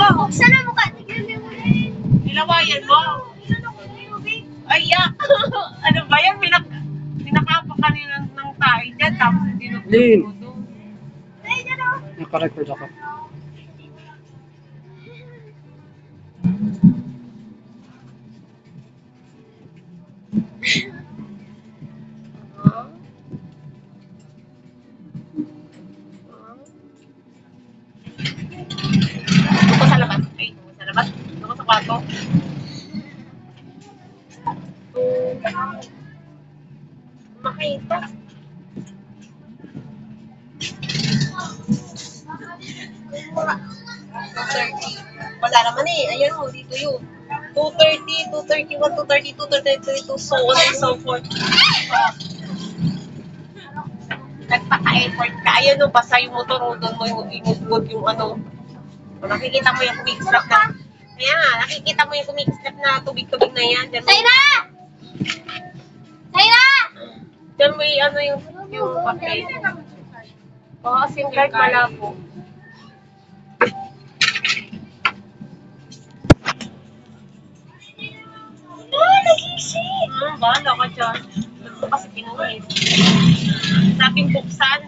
ba? Buksan na mukha. Tignan mo rin. Nilawayan mo. Ay, yak. Ano ba yan? Pinakapa kanina ng tayo dyan. Tapos Lin. mo doon. Ay, dyan o. Naka-record ako. Doon ko sa labas. Ay, doon ko sa labas. Doon ko sa kwarto. Makita. Wala naman eh. Ayan mo, dito yun. 230, 231, 232, 233, so on and so forth. Nagpaka-effort ka. Ayan o, basa yung motor mo doon mo yung inugod yung ano. O, nakikita mo yung kumikslap na. Ayan nga, nakikita mo yung kumikslap na tubig-tubig na yan. Sayra! Sayra! Diyan mo yung ano yung papel. Oo, SIM card malabo. Nagising! Bahala ka dyan. Ba't ko kasi pinulit? Sabing buksan.